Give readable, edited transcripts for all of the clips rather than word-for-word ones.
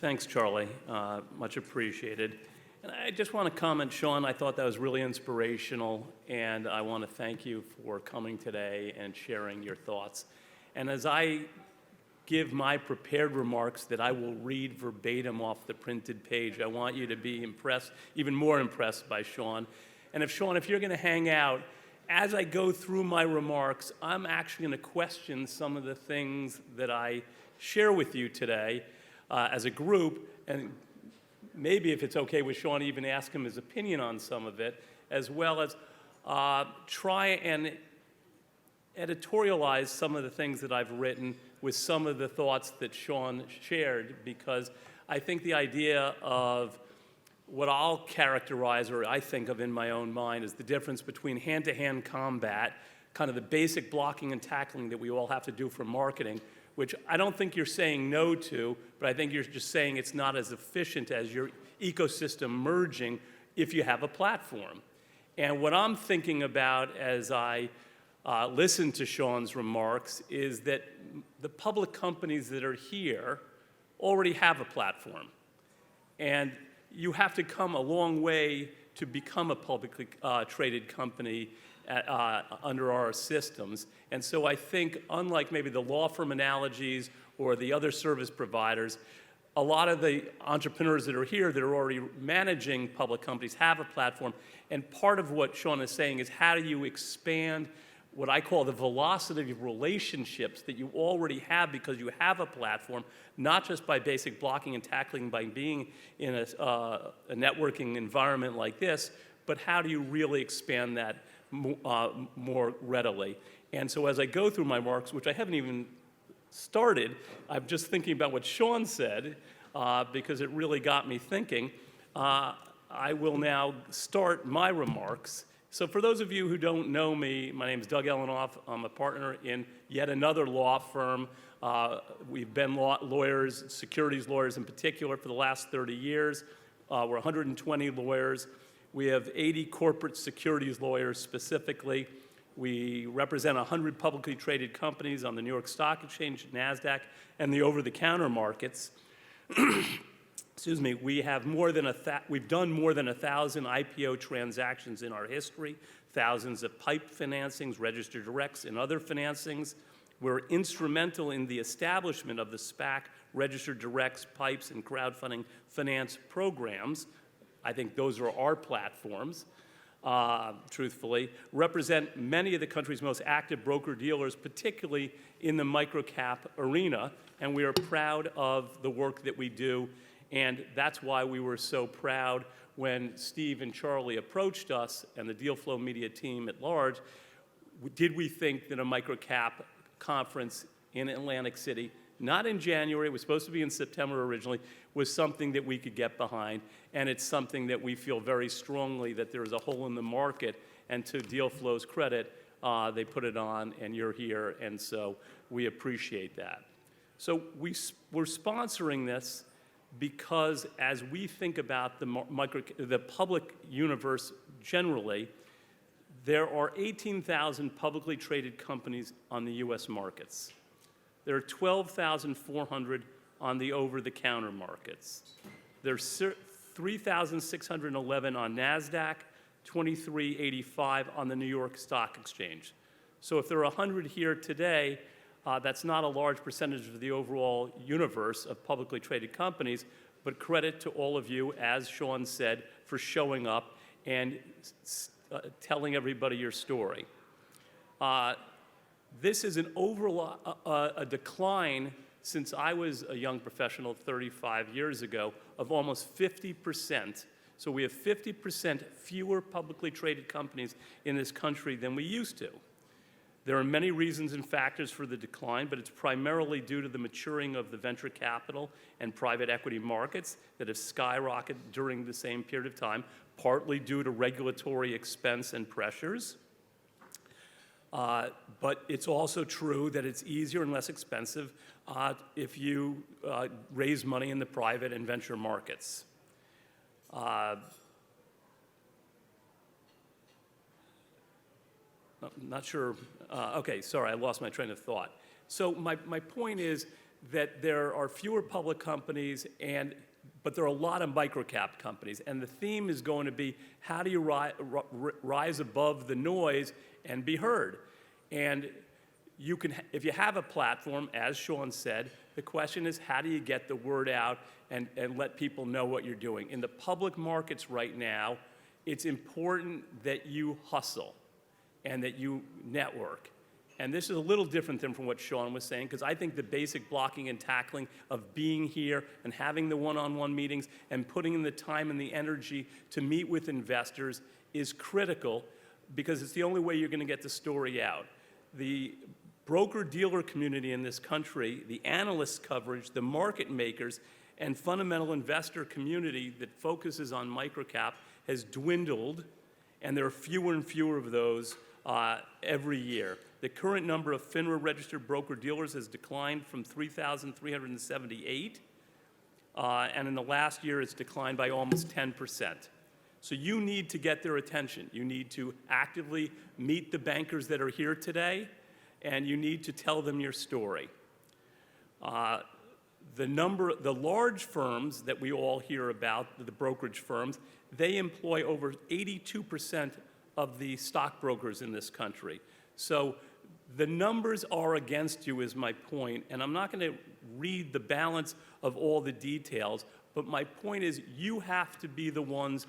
Thanks, Charlie. Much appreciated. And I just want to comment, Sean, I thought that was really inspirational, and I want to thank you for coming today and sharing your thoughts. And as I give my prepared remarks that I will read verbatim off the printed page, I want you to be impressed, even more impressed by Sean. And Sean, if you're going to hang out, as I go through my remarks, I'm actually going to question some of the things that I share with you today as a group, and maybe if it's okay with Sean, even ask him his opinion on some of it, as well as try and editorialize some of the things that I've written with some of the thoughts that Sean shared, because I think the idea of what I'll characterize, or I think of in my own mind, is the difference between hand-to-hand combat, kind of the basic blocking and tackling that we all have to do for marketing, which I don't think you're saying no to, but I think you're just saying it's not as efficient as your ecosystem merging if you have a platform. And what I'm thinking about as I listen to Sean's remarks is that the public companies that are here already have a platform. And you have to come a long way to become a publicly traded company under our systems. And so I think, unlike maybe the law firm analogies or the other service providers, a lot of the entrepreneurs that are here that are already managing public companies have a platform. And part of what Sean is saying is, how do you expand what I call the velocity of relationships that you already have because you have a platform, not just by basic blocking and tackling by being in a networking environment like this, but how do you really expand that more readily? And so as I go through my remarks, which I haven't even started, I'm just thinking about what Sean said, because it really got me thinking. I will now start my remarks. So for those of you who don't know me, my name is Doug Ellenoff. I'm a partner in yet another law firm. We've been lawyers, securities lawyers in particular, for the last 30 years. We're 120 lawyers. We have 80 corporate securities lawyers specifically. We represent 100 publicly traded companies on the New York Stock Exchange, NASDAQ, and the over-the-counter markets. Excuse me, we've done more than 1,000 IPO transactions in our history, thousands of PIPE financings, registered directs, and other financings. We're instrumental in the establishment of the SPAC, registered directs, PIPEs, and crowdfunding finance programs. I think those are our platforms, truthfully. Represent many of the country's most active broker-dealers, particularly in the microcap arena, and we are proud of the work that we do. And that's why we were so proud when Steve and Charlie approached us and the Deal Flow Media team at large. Did we think that a microcap conference in Atlantic City, not in January, it was supposed to be in September originally, was something that we could get behind? And it's something that we feel very strongly that there is a hole in the market, and to Deal Flow's credit, they put it on, and you're here, and so we appreciate that. So we're sponsoring this because as we think about the public universe generally, there are 18,000 publicly traded companies on the US markets. There are 12,400 on the over-the-counter markets. There's 3,611 on NASDAQ, 2,385 on the New York Stock Exchange. So if there are 100 here today, that's not a large percentage of the overall universe of publicly traded companies, but credit to all of you, as Sean said, for showing up and telling everybody your story. This is a decline since I was a young professional 35 years ago of almost 50%. So we have 50% fewer publicly traded companies in this country than we used to. There are many reasons and factors for the decline, but it's primarily due to the maturing of the venture capital and private equity markets that have skyrocketed during the same period of time, partly due to regulatory expense and pressures. But it's also true that it's easier and less expensive if you raise money in the private and venture markets. I'm not sure. Okay, sorry, I lost my train of thought. So my point is that there are fewer public companies, but there are a lot of microcap companies. And the theme is going to be, how do you rise above the noise and be heard? And you can, if you have a platform, as Sean said, the question is, how do you get the word out and let people know what you're doing? In the public markets right now, it's important that you hustle and that you network. And this is a little different than from what Sean was saying, because I think the basic blocking and tackling of being here and having the one-on-one meetings and putting in the time and the energy to meet with investors is critical, because it's the only way you're going to get the story out. The broker-dealer community in this country, the analyst coverage, the market makers, and fundamental investor community that focuses on microcap has dwindled, and there are fewer and fewer of those every year. The current number of FINRA registered broker-dealers has declined from 3,378, and in the last year it's declined by almost 10%. So you need to get their attention. You need to actively meet the bankers that are here today, and you need to tell them your story. The large firms that we all hear about, the brokerage firms, they employ over 82% of the stockbrokers in this country. So the numbers are against you, is my point, and I'm not going to read the balance of all the details, but my point is you have to be the ones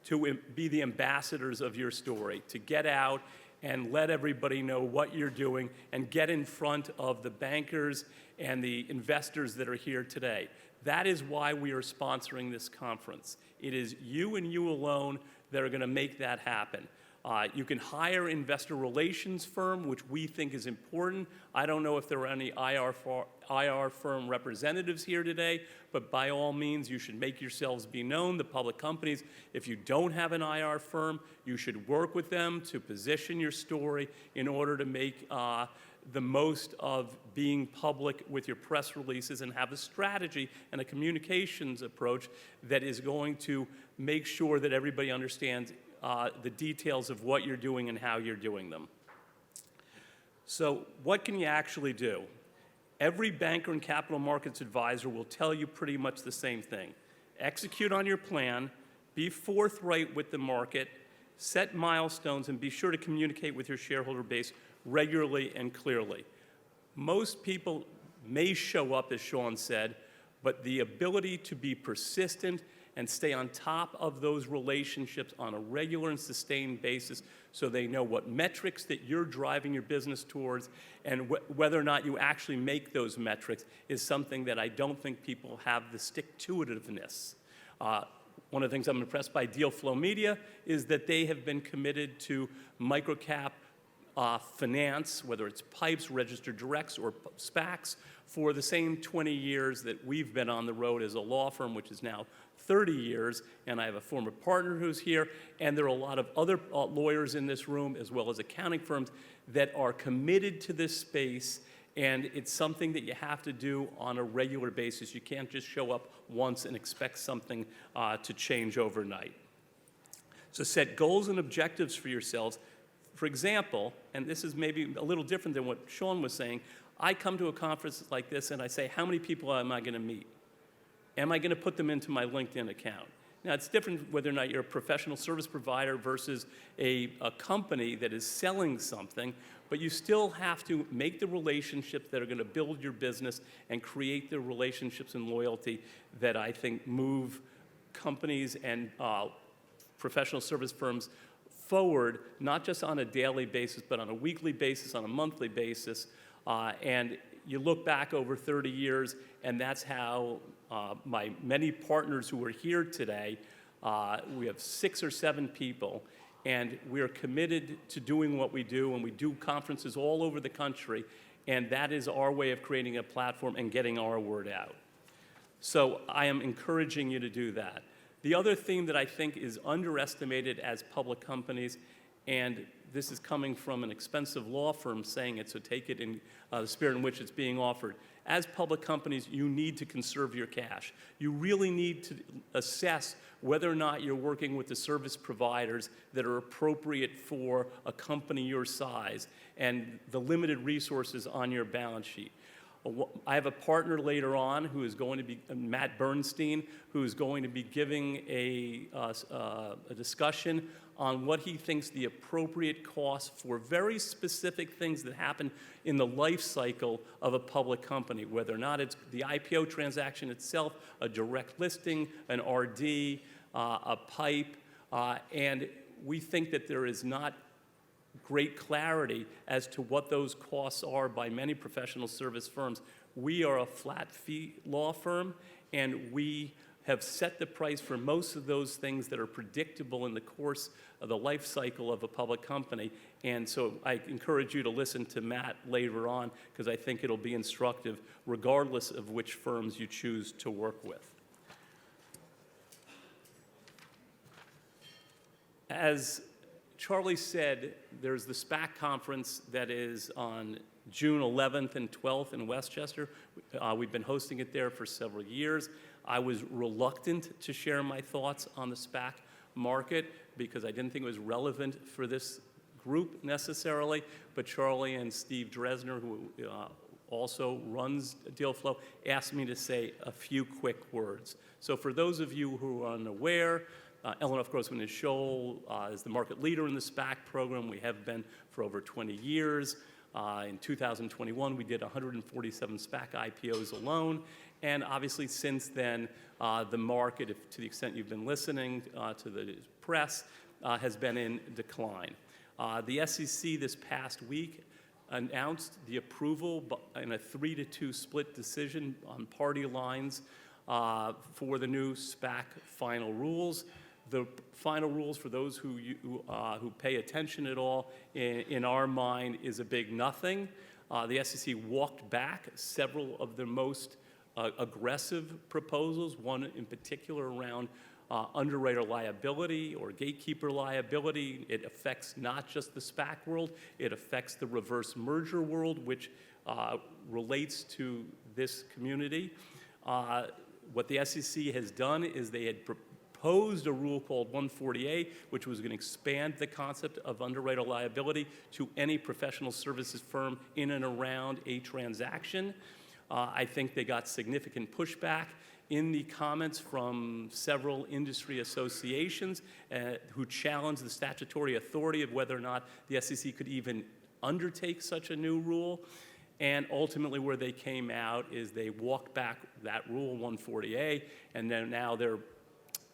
to be the ambassadors of your story, to get out and let everybody know what you're doing and get in front of the bankers and the investors that are here today. That is why we are sponsoring this conference. It is you and you alone that are going to make that happen. You can hire investor relations firm, which we think is important. I don't know if there are any IR firm representatives here today, but by all means, you should make yourselves be known, the public companies. If you don't have an IR firm, you should work with them to position your story in order to make the most of being public with your press releases, and have a strategy and a communications approach that is going to make sure that everybody understands the details of what you're doing and how you're doing them. So what can you actually do? Every banker and capital markets advisor will tell you pretty much the same thing. Execute on your plan, be forthright with the market, set milestones, and be sure to communicate with your shareholder base regularly and clearly. Most people may show up, as Sean said, but the ability to be persistent and stay on top of those relationships on a regular and sustained basis so they know what metrics that you're driving your business towards, and whether or not you actually make those metrics is something that I don't think people have the stick-to-itiveness. One of the things I'm impressed by Deal Flow Media is that they have been committed to microcap finance, whether it's PIPEs, registered directs, or SPACs, for the same 20 years that we've been on the road as a law firm, which is now 30 years, and I have a former partner who's here, and there are a lot of other lawyers in this room, as well as accounting firms, that are committed to this space, and it's something that you have to do on a regular basis. You can't just show up once and expect something to change overnight. So set goals and objectives for yourselves. For example, and this is maybe a little different than what Sean was saying, I come to a conference like this and I say, how many people am I going to meet? Am I going to put them into my LinkedIn account? Now, it's different whether or not you're a professional service provider versus a company that is selling something, but you still have to make the relationships that are going to build your business and create the relationships and loyalty that I think move companies and professional service firms forward, not just on a daily basis, but on a weekly basis, on a monthly basis. And you look back over 30 years, and that's how my many partners who are here today, we have 6 or 7 people, and we are committed to doing what we do, and we do conferences all over the country, and that is our way of creating a platform and getting our word out. So I am encouraging you to do that. The other thing that I think is underestimated as public companies, and this is coming from an expensive law firm saying it, so take it in the spirit in which it's being offered. As public companies, you need to conserve your cash. You really need to assess whether or not you're working with the service providers that are appropriate for a company your size and the limited resources on your balance sheet. I have a partner later on who is going to be, Matt Bernstein, who is going to be giving a discussion on what he thinks the appropriate cost for very specific things that happen in the life cycle of a public company, whether or not it's the IPO transaction itself, a direct listing, an RD, a PIPE, and we think that there is not great clarity as to what those costs are by many professional service firms. We are a flat fee law firm, and we have set the price for most of those things that are predictable in the course of the life cycle of a public company. And so I encourage you to listen to Matt later on, because I think it'll be instructive regardless of which firms you choose to work with. As Charlie said, there's the SPAC conference that is on June 11th and 12th in Westchester. We've been hosting it there for several years. I was reluctant to share my thoughts on the SPAC market because I didn't think it was relevant for this group necessarily, but Charlie and Steve Dresner, who also runs Deal Flow, asked me to say a few quick words. So for those of you who are unaware, Ellenoff, Grossman, and Schole is the market leader in the SPAC program. We have been for over 20 years. In 2021, we did 147 SPAC IPOs alone. And obviously, since then, the market, to the extent you've been listening to the press, has been in decline. The SEC this past week announced the approval in a 3-2 split decision on party lines for the new SPAC final rules. The final rules, for those who pay attention at all, in our mind, is a big nothing. The SEC walked back several of the most aggressive proposals, one in particular around underwriter liability or gatekeeper liability. It affects not just the SPAC world, it affects the reverse merger world, which relates to this community. What the SEC has done is they had proposed a rule called 140A, which was going to expand the concept of underwriter liability to any professional services firm in and around a transaction. I think they got significant pushback in the comments from several industry associations who challenged the statutory authority of whether or not the SEC could even undertake such a new rule. And ultimately where they came out is they walked back that rule, 140A, and then now they're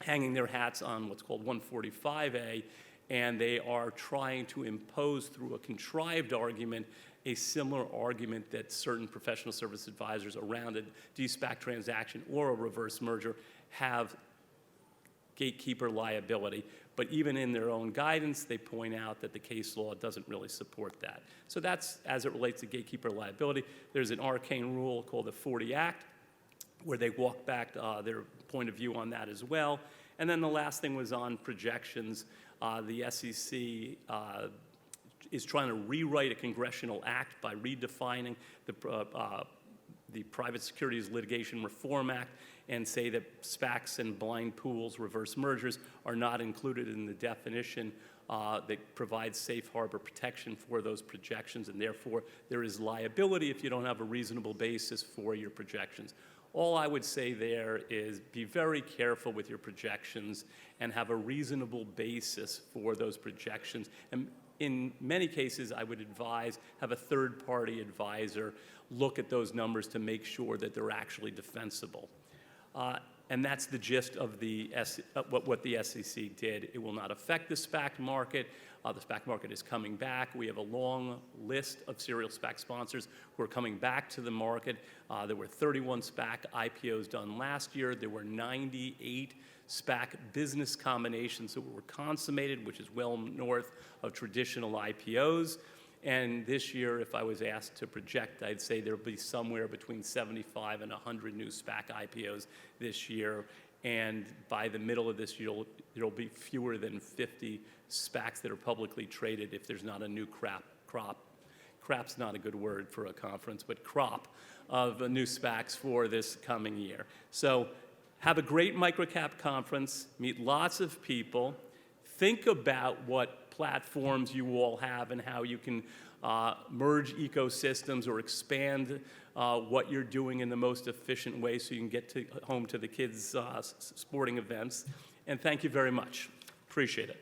hanging their hats on what's called 145A, and they are trying to impose through a contrived argument a similar argument that certain professional service advisors around a de-SPAC transaction or a reverse merger have gatekeeper liability. But even in their own guidance, they point out that the case law doesn't really support that. So that's as it relates to gatekeeper liability. There's an arcane rule called the 40 Act, where they walk back their point of view on that as well. And then the last thing was on projections. The SEC is trying to rewrite a congressional act by redefining the Private Securities Litigation Reform Act and say that SPACs and blind pools, reverse mergers, are not included in the definition that provides safe harbor protection for those projections, and therefore there is liability if you don't have a reasonable basis for your projections. All I would say there is be very careful with your projections and have a reasonable basis for those projections. And in many cases, I would advise have a third-party advisor look at those numbers to make sure that they're actually defensible. And that's the gist of what the SEC did. It will not affect the SPAC market. The SPAC market is coming back. We have a long list of serial SPAC sponsors who are coming back to the market. There were 31 SPAC IPOs done last year. There were 98 SPAC business combinations that were consummated, which is well north of traditional IPOs. And this year, if I was asked to project, I'd say there'll be somewhere between 75 and 100 new SPAC IPOs this year. And by the middle of this year, there'll be fewer than 50 SPACs that are publicly traded if there's not a new crap's not a good word for a conference, but crop of new SPACs for this coming year. So have a great Microcap conference, meet lots of people, think about what platforms you all have and how you can merge ecosystems or expand what you're doing in the most efficient way so you can get home to the kids' sporting events. And thank you very much. Appreciate it.